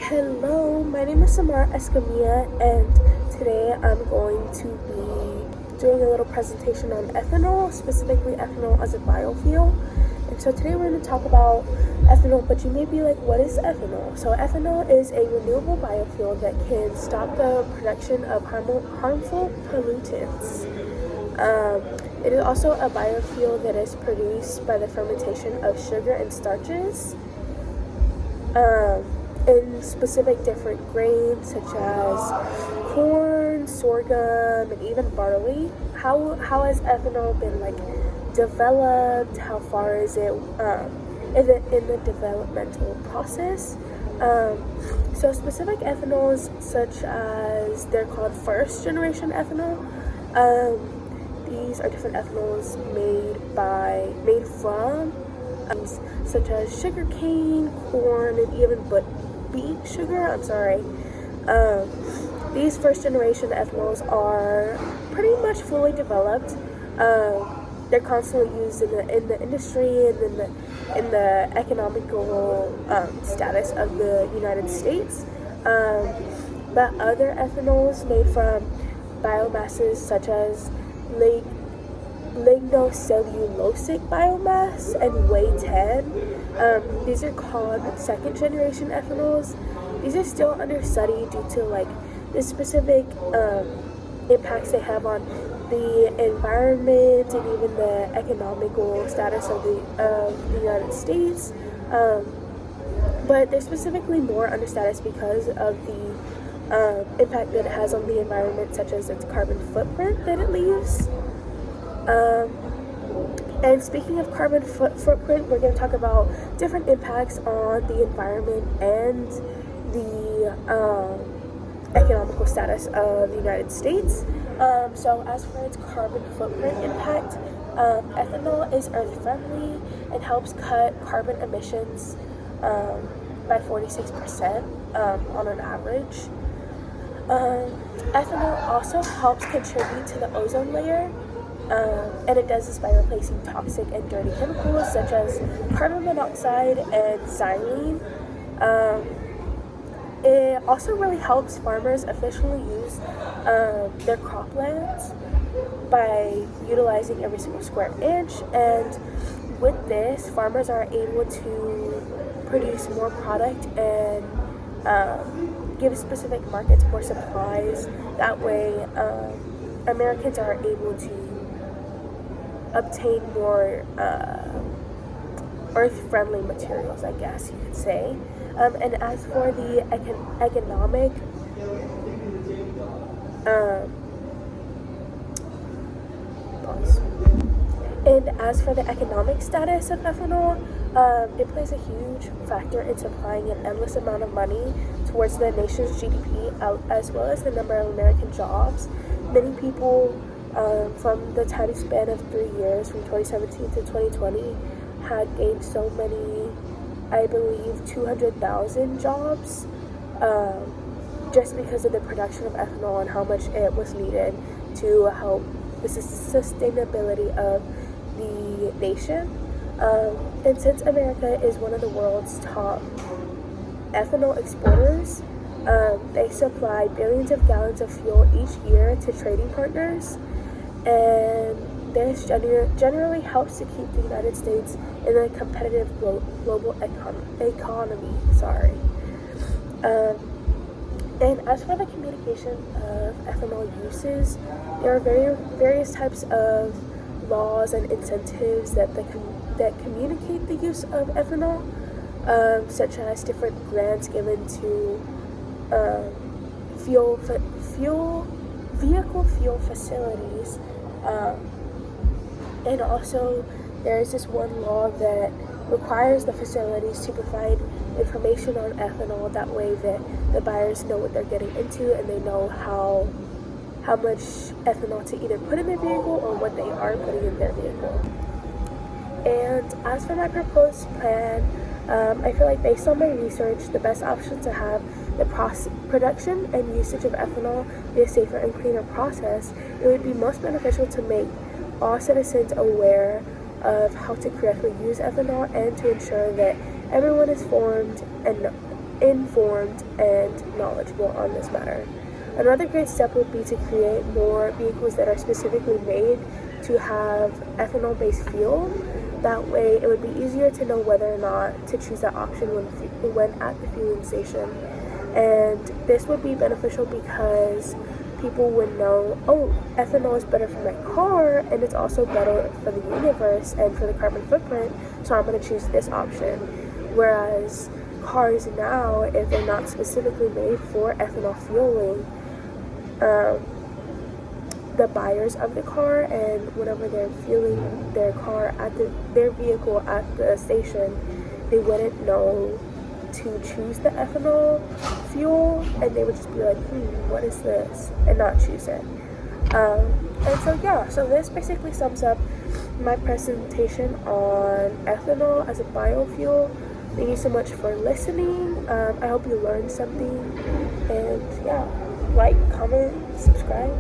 Hello, my name is Samara Escamilla, and today I'm going to be doing a little presentation on ethanol, specifically ethanol as a biofuel. And so today we're going to talk about ethanol, but you may be like, what is ethanol? So ethanol is a renewable biofuel that can stop the production of harmful pollutants. It is also a biofuel that is produced by the fermentation of sugar and starches. In specific different grains such as corn, sorghum, and even barley. How has ethanol been developed? How far is it in the developmental process? So specific ethanols such as they're called first generation ethanol. These are different ethanols made from such as sugar cane, corn, and even beet sugar. These first generation ethanols are pretty much fully developed. They're constantly used in the industry and in the economical status of the United States. But other ethanols made from biomasses such as lignocellulosic biomass and whey 10. These are called second generation ethanols. These are still under study due to the specific impacts they have on the environment and even the economical status of the United States. But they're specifically more under status because of the impact that it has on the environment, such as its carbon footprint that it leaves. And speaking of carbon footprint, we're going to talk about different impacts on the environment and the economical status of the United States. So as for its carbon footprint impact, ethanol is earth-friendly and helps cut carbon emissions by 46% on an average. Ethanol also helps contribute to the ozone layer. And it does this by replacing toxic and dirty chemicals such as carbon monoxide and xylene. It also really helps farmers efficiently use their croplands by utilizing every single square inch. And with this, farmers are able to produce more product and give specific markets more supplies. That way, Americans are able to obtain more earth-friendly materials, I guess you could say. And as for the economic status of ethanol, it plays a huge factor in supplying an endless amount of money towards the nation's GDP, as well as the number of American jobs. Many people from the time span of 3 years, from 2017 to 2020, had gained so many, I believe 200,000 jobs, just because of the production of ethanol and how much it was needed to help the sustainability of the nation. And since America is one of the world's top ethanol exporters, they supply billions of gallons of fuel each year to trading partners, and this generally helps to keep the United States in a competitive global economy. And as for the communication of ethanol uses, there are various types of laws and incentives that communicate the use of ethanol, such as different grants given to vehicle fuel facilities, and also there is this one law that requires the facilities to provide information on ethanol. That way that the buyers know what they're getting into and they know how much ethanol to either put in their vehicle or what they are putting in their vehicle. And as for my proposed plan, I feel like based on my research, the best option to have the production and usage of ethanol be a safer and cleaner process, it would be most beneficial to make all citizens aware of how to correctly use ethanol and to ensure that everyone is informed and knowledgeable on this matter. Another great step would be to create more vehicles that are specifically made to have ethanol-based fuel. That way, it would be easier to know whether or not to choose that option when at the fueling station. And this would be beneficial because people would know, oh, ethanol is better for my car, and it's also better for the universe and for the carbon footprint, so I'm going to choose this option. Whereas cars now, if they're not specifically made for ethanol fueling, the buyers of the car, and whenever they're fueling their car at their vehicle at the station, they wouldn't know to choose the ethanol fuel, and they would just be like, what is this, and not choose it. And so yeah, so this basically sums up my presentation on ethanol as a biofuel. Thank you so much for listening. I hope you learned something, and yeah, like, comment, subscribe.